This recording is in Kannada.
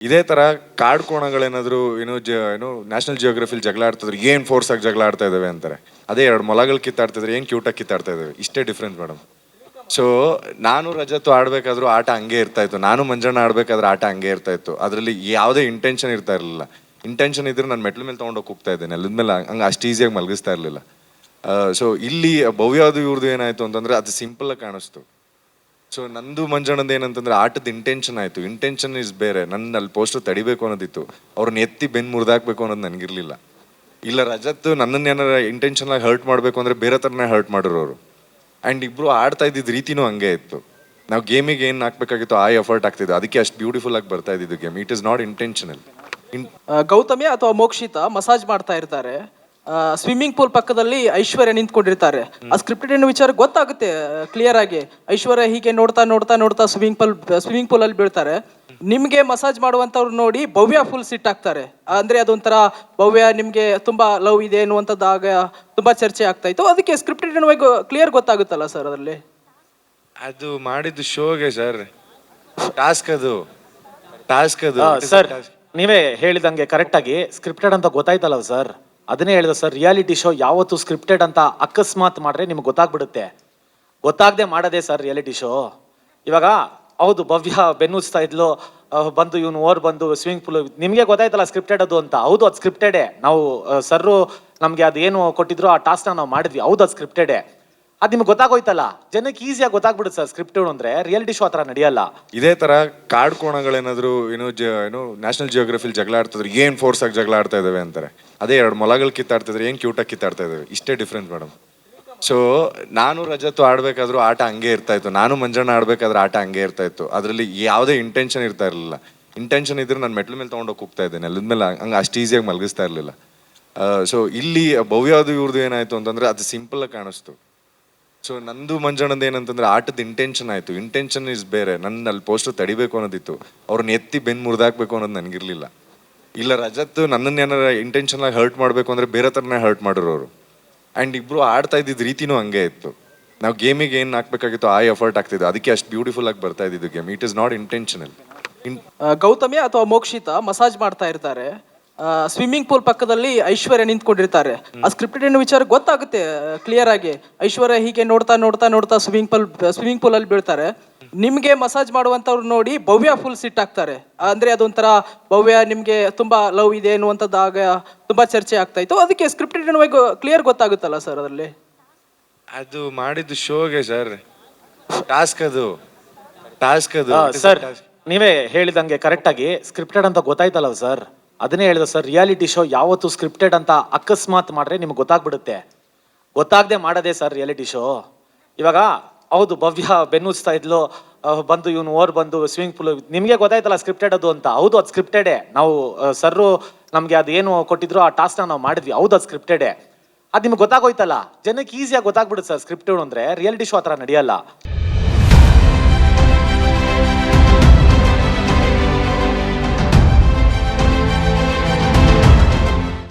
ಇದೇ ತರ ಕಾಡ್ಕೋಣಗಳೇನಾದ್ರು ಏನು ನ್ಯಾಷನಲ್ ಜಿಯೋಗ್ರಫಿಲಿ ಜಗಳ ಆಡ್ತಿದ್ರು ಏನ್ ಫೋರ್ಸ್ ಆಗಿ ಜಗಳ ಆಡ್ತಾ ಇದಾವೆ ಅಂತಾರೆ. ಅದೇ ಎರಡು ಮೊಲಗಳು ಕಿತ್ತಾಡ್ತಿದ್ರೆ ಏನ್ ಕ್ಯೂಟಾಗಿ ಕಿತ್ತಾಡ್ತಾ ಇದಾವೆ, ಇಷ್ಟೇ ಡಿಫ್ರೆನ್ಸ್ ಮೇಡಮ್. ಸೊ ನಾನು ರಜತ್ತು ಆಡ್ಬೇಕಾದ್ರೂ ಆಟ ಹಂಗೆ ಇರ್ತಾ ಇತ್ತು, ನಾನು ಮಂಜಣ್ಣ ಆಡ್ಬೇಕಾದ್ರೆ ಆಟ ಹಂಗೆ ಇರ್ತಾ ಇತ್ತು. ಅದರಲ್ಲಿ ಯಾವುದೇ ಇಂಟೆನ್ಷನ್ ಇರ್ತಾ ಇರಲಿಲ್ಲ. ಇಂಟೆನ್ಷನ್ ಇದ್ರೆ ನಾನು ಮೆಟ್ಲ ಮೇಲೆ ತೊಗೊಂಡೋಗಿ ಕೂಗ್ತಾ ಇದ್ದೆ, ನೆಲದ ಮೇಲೆ ಹಂಗೆ ಅಷ್ಟು ಈಸಿಯಾಗಿ ಮಲಗಿಸ್ತಾ ಇರಲಿಲ್ಲ. ಸೊ ಇಲ್ಲಿ ಭವ್ಯದು ಇವ್ರದ್ದು ಏನಾಯ್ತು ಅಂತಂದ್ರೆ ಅದು ಸಿಂಪಲ್ ಆಗಿ ಕಾಣಿಸ್ತು. ಸೊ ನಂದು ಮಂಜಣ್ಣಂದು ಏನಂತಂದ್ರೆ ಆಟದ ಇಂಟೆನ್ಷನ್ ಆಯ್ತು. ಇಂಟೆನ್ಷನ್ ಇಸ್ ಬೇರೆ. ನನ್ನ ಅಲ್ಲಿ ಪೋಸ್ಟರ್ ತಡಿಬೇಕು ಅನ್ನೋದಿತ್ತು, ಅವ್ರನ್ನ ಎತ್ತಿ ಬೆನ್ನು ಮುರಿದಾಕ್ಬೇಕು ಅನ್ನೋದು ನನಗಿರ್ಲಿಲ್ಲ. ಇಲ್ಲ ರಜತ್ ನನ್ನನ್ನು ಏನಾರ ಇಂಟೆನ್ಷನ್ ಆಗಿ ಹರ್ಟ್ ಮಾಡಬೇಕು ಅಂದ್ರೆ ಬೇರೆ ಥರನೇ ಹರ್ಟ್ ಮಾಡಿರೋರು. ಆ್ಯಂಡ್ ಇಬ್ರು ಆಡ್ತಾ ಇದ್ದಿದ್ದು ರೀತಿನೂ ಹಂಗೆ ಇತ್ತು. ನಾವು ಗೇಮಿಗೆ ಏನು ಹಾಕ್ಬೇಕಾಗಿತ್ತು ಆ ಎಫರ್ಟ್ ಆಗ್ತಿದ್ದು, ಅದಕ್ಕೆ ಅಷ್ಟು ಬ್ಯೂಟಿಫುಲ್ ಆಗಿ ಬರ್ತಾ ಇದ್ದಿದ್ದು game. It is not intentional. Gautami ಅಥವಾ ಮೋಕ್ಷಿತಾ ಮಸಾಜ್ ಮಾಡ್ತಾ ಇರ್ತಾರೆ, ಸ್ವಿಮ್ಮಿಂಗ್ ಪೂಲ್ ಪಕ್ಕದಲ್ಲಿ ಐಶ್ವರ್ಯ ನಿಂತ್ಕೊಂಡಿರ್ತಾರೆ. ಆ ಸ್ಕ್ರಿಪ್ಟೆಡ್ ಅನ್ನೋ ವಿಚಾರ ಗೊತ್ತಾಗುತ್ತೆ ಕ್ಲಿಯರ್ ಆಗಿ. ಐಶ್ವರ್ಯ ಹೀಗೆ ನೋಡ್ತಾ ನೋಡ್ತಾ ನೋಡ್ತಾ ಸ್ವಿಮ್ಮಿಂಗ್ ಪೂಲ್ ಅಲ್ಲಿ ಬೀಳ್ತಾರೆ. ನಿಮ್ಗೆ ಮಸಾಜ್ ಮಾಡುವಂತವ್ರು ನೋಡಿ ಭವ್ಯ ಫುಲ್ ಸಿಟ್ಟಾಗ್ತಾರೆ. ಅಂದ್ರೆ ಅದೊಂಥರ ಭವ್ಯ ನಿಮ್ಗೆ ತುಂಬಾ ಲವ್ ಇದೆ ಅನ್ನುವಂಥದ್ದಾಗ ತುಂಬಾ ಚರ್ಚೆ ಆಗ್ತಾ ಇತ್ತು. ಅದಕ್ಕೆ ಸ್ಕ್ರಿಪ್ಟೆಡ್ ಅನ್ನೋ ಕ್ಲಿಯರ್ ಗೊತ್ತಾಗುತ್ತಲ್ಲ ಸರ್ ಅದರಲ್ಲಿ. ಅದು ಮಾಡಿದ್ದು ಶೋಗೆ ಸರ್, ಟಾಸ್ಕ್ ಅದು ಟಾಸ್ಕ್ ಅದು ಸರ್ ನೀವೇ ಹೇಳಿದಂಗೆ ಕರೆಕ್ಟಾಗಿ ಸ್ಕ್ರಿಪ್ಟೆಡ್ ಅಂತ ಗೊತ್ತಾಯ್ತಲ್ಲ ಸರ್, ಅದನ್ನೇ ಹೇಳಿದ ಸರ್. ರಿಯಾಲಿಟಿ ಶೋ ಯಾವತ್ತು ಸ್ಕ್ರಿಪ್ಟೆಡ್ ಅಂತ ಅಕಸ್ಮಾತ್ ಮಾಡ್ರೆ ನಿಮ್ಗೆ ಗೊತ್ತಾಗ್ಬಿಡುತ್ತೆ. ಗೊತ್ತಾಗದೆ ಮಾಡೋದೇ ಸರ್ ರಿಯಾಲಿಟಿ ಶೋ. ಇವಾಗ ಹೌದು ಭವ್ಯ ಬೆನ್ನುಸ್ತಾ ಇದ್ಲು, ಬಂದು ಇವನು ಓರ್ ಬಂದು ಸ್ವಿಮ್ಮಿಂಗ್ ಪೂಲ್, ನಿಮಗೆ ಗೊತ್ತಾಯ್ತಲ್ಲ ಸ್ಕ್ರಿಪ್ಟೆಡ್ ಅದು ಅಂತ. ಹೌದು ಅದು ಸ್ಕ್ರಿಪ್ಟೆಡೇ. ನಾವು ಸರ್ರು ನಮಗೆ ಅದೇನು ಕೊಟ್ಟಿದ್ರು ಆ ಟಾಸ್ಕ್ನ ನಾವು ಮಾಡಿದ್ವಿ, ಹೌದು ಅದು ಸ್ಕ್ರಿಪ್ಟೆಡೇ. ಅದು ನಿಮ್ಗೆ ಗೊತ್ತಾಗೋಯ್ತಲ್ಲ, ಜನಕ್ಕೆ ಈಸಿಯಾಗಿ ಗೊತ್ತಾಗ್ಬಿಡುತ್ತೆ ಸರ್ ಸ್ಕ್ರಿಪ್ಟೆಡ್ ಅಂದ್ರೆ. ರಿಯಾಲಿಟಿ ಶೋ ಆ ಥರ ನಡೆಯಲ್ಲ. ಇದೇ ತರ ಕಾಡ್ಕೋಣಗಳೇನಾದ್ರು ಏನು ನ್ಯಾಷನಲ್ ಜಿಯೋಗ್ರಫಿಲಿ ಜಗಳ ಆಡ್ತಿದ್ರು ಏನ್ ಫೋರ್ಸ್ ಆಗಿ ಜಗಳ ಆಡ್ತಾ ಇದಾವೆ ಅಂತಾರೆ. ಅದೇ ಎರಡು ಮೊಲಗಳು ಕಿತ್ತಾಡ್ತಿದ್ರೆ ಏನ್ ಕ್ಯೂಟಾಗಿ ಕಿತ್ತಾಡ್ತಾ ಇದಾವೆ, ಇಷ್ಟೇ ಡಿಫ್ರೆನ್ಸ್ ಮೇಡಮ್. ಸೊ ನಾನು ರಜತ್ತು ಆಡ್ಬೇಕಾದ್ರೂ ಆಟ ಹಂಗೆ ಇರ್ತಾ ಇತ್ತು, ನಾನು ಮಂಜಣ್ಣ ಆಡ್ಬೇಕಾದ್ರೆ ಆಟ ಹಂಗೆ ಇರ್ತಾ ಇತ್ತು. ಅದರಲ್ಲಿ ಯಾವುದೇ ಇಂಟೆನ್ಷನ್ ಇರ್ತಾ ಇರಲಿಲ್ಲ. ಇಂಟೆನ್ಷನ್ ಇದ್ರೆ ನಾನು ಮೆಟ್ಲ ಮೇಲೆ ತೊಗೊಂಡೋಗಿ ಕೂಗ್ತಾ ಇದ್ದೆ, ನೆಲದ ಮೇಲೆ ಹಂಗೆ ಅಷ್ಟು ಈಸಿಯಾಗಿ ಮಲಗಿಸ್ತಾ ಇರಲಿಲ್ಲ. ಸೊ ಇಲ್ಲಿ ಭವ್ಯದು ಇವ್ರದ್ದು ಏನಾಯ್ತು ಅಂತಂದ್ರೆ ಅದು ಸಿಂಪಲ್ ಆಗಿ ಕಾಣಿಸ್ತು. ಸೊ ನಂದು ಮಂಜಣ್ಣಂದು ಏನಂತಂದ್ರೆ ಆಟದ ಇಂಟೆನ್ಷನ್ ಆಯ್ತು. ಇಂಟೆನ್ಷನ್ ಇಸ್ ಬೇರೆ. ನನ್ನ ಅಲ್ಲಿ ಪೋಸ್ಟರ್ ತಡಿಬೇಕು ಅನ್ನೋದಿತ್ತು, ಅವ್ರನ್ನ ಎತ್ತಿ ಬೆನ್ನು ಮುರಿದಾಕ್ಬೇಕು ಅನ್ನೋದು ನನಗಿರ್ಲಿಲ್ಲ. ಇಲ್ಲ ರಜತ್ ನನ್ನನ್ನು ಏನಾರ ಇಂಟೆನ್ಷನ್ ಆಗಿ ಹರ್ಟ್ ಮಾಡಬೇಕು ಅಂದ್ರೆ ಬೇರೆ ಥರನೇ ಹರ್ಟ್ ಮಾಡಿರೋರು. ಆ್ಯಂಡ್ ಇಬ್ರು ಆಡ್ತಾ ಇದ್ದಿದ್ದು ರೀತಿನೂ ಹಂಗೆ ಇತ್ತು. ನಾವು ಗೇಮಿಗೆ ಏನು ಹಾಕ್ಬೇಕಾಗಿತ್ತು ಆ ಎಫರ್ಟ್ ಆಗ್ತಿದ್ದು, ಅದಕ್ಕೆ ಅಷ್ಟು ಬ್ಯೂಟಿಫುಲ್ ಆಗಿ ಬರ್ತಾ ಇದ್ದಿದ್ದು game. It is not intentional. Gautami ಅಥವಾ ಮೋಕ್ಷಿತಾ ಮಸಾಜ್ ಮಾಡ್ತಾ ಇರ್ತಾರೆ, ಸ್ವಿಮ್ಮಿಂಗ್ ಪೂಲ್ ಪಕ್ಕದಲ್ಲಿ ಐಶ್ವರ್ಯ ನಿಂತ್ಕೊಂಡಿರ್ತಾರೆ. ಆ ಸ್ಕ್ರಿಪ್ಟೆಡ್ ಅನ್ನೋ ವಿಚಾರ ಗೊತ್ತಾಗುತ್ತೆ ಕ್ಲಿಯರ್ ಆಗಿ. ಐಶ್ವರ್ಯ ಹೀಗೆ ನೋಡ್ತಾ ನೋಡ್ತಾ ನೋಡ್ತಾ ಸ್ವಿಮ್ಮಿಂಗ್ ಪೂಲ್ ಅಲ್ಲಿ ಬೀಳ್ತಾರೆ. ನಿಮ್ಗೆ ಮಸಾಜ್ ಮಾಡುವಂತವ್ರು ನೋಡಿ ಭವ್ಯ ಫುಲ್ ಸಿಟ್ಟಾಗ್ತಾರೆ. ಅಂದ್ರೆ ಅದೊಂಥರ ಭವ್ಯ ನಿಮ್ಗೆ ತುಂಬಾ ಲವ್ ಇದೆ ಅನ್ನುವಂಥದ್ದಾಗ ತುಂಬಾ ಚರ್ಚೆ ಆಗ್ತಾ ಇತ್ತು. ಅದಕ್ಕೆ ಸ್ಕ್ರಿಪ್ಟೆಡ್ ಅನ್ನೋ ಕ್ಲಿಯರ್ ಗೊತ್ತಾಗುತ್ತಲ್ಲ ಸರ್ ಅದರಲ್ಲಿ. ಅದು ಮಾಡಿದ್ದು ಶೋಗೆ ಸರ್, ಟಾಸ್ಕ್ ಅದು ಟಾಸ್ಕ್ ಅದು ಸರ್ ನೀವೇ ಹೇಳಿದಂಗೆ ಕರೆಕ್ಟಾಗಿ ಸ್ಕ್ರಿಪ್ಟೆಡ್ ಅಂತ ಗೊತ್ತಾಯ್ತಲ್ಲ ಸರ್, ಅದನ್ನೇ ಹೇಳಿದ ಸರ್. ರಿಯಾಲಿಟಿ ಶೋ ಯಾವತ್ತು ಸ್ಕ್ರಿಪ್ಟೆಡ್ ಅಂತ ಅಕಸ್ಮಾತ್ ಮಾಡ್ರೆ ನಿಮ್ಗೆ ಗೊತ್ತಾಗ್ಬಿಡುತ್ತೆ. ಗೊತ್ತಾಗದೆ ಮಾಡೋದೇ ಸರ್ ರಿಯಾಲಿಟಿ ಶೋ. ಇವಾಗ ಹೌದು ಭವ್ಯ ಬೆನ್ನುಸ್ತಾ ಇದ್ಲು, ಬಂದು ಇವನು ಓರ್ ಬಂದು ಸ್ವಿಮ್ಮಿಂಗ್ ಪೂಲ್, ನಿಮಗೆ ಗೊತ್ತಾಯ್ತಲ್ಲ ಸ್ಕ್ರಿಪ್ಟೆಡ್ ಅದು ಅಂತ. ಹೌದು ಅದು ಸ್ಕ್ರಿಪ್ಟೆಡೇ. ನಾವು ಸರ್ರು ನಮಗೆ ಅದೇನು ಕೊಟ್ಟಿದ್ರು ಆ ಟಾಸ್ಕ್ನ ನಾವು ಮಾಡಿದ್ವಿ, ಹೌದು ಅದು ಸ್ಕ್ರಿಪ್ಟೆಡೇ. ಅದು ನಿಮ್ಗೆ ಗೊತ್ತಾಗೋಯ್ತಲ್ಲ, ಜನಕ್ಕೆ ಈಸಿಯಾಗಿ ಗೊತ್ತಾಗ್ಬಿಡುತ್ತೆ ಸರ್ ಸ್ಕ್ರಿಪ್ಟೆಡ್ ಅಂದ್ರೆ. ರಿಯಾಲಿಟಿ ಶೋ ಆ ಥರ ನಡೆಯಲ್ಲ.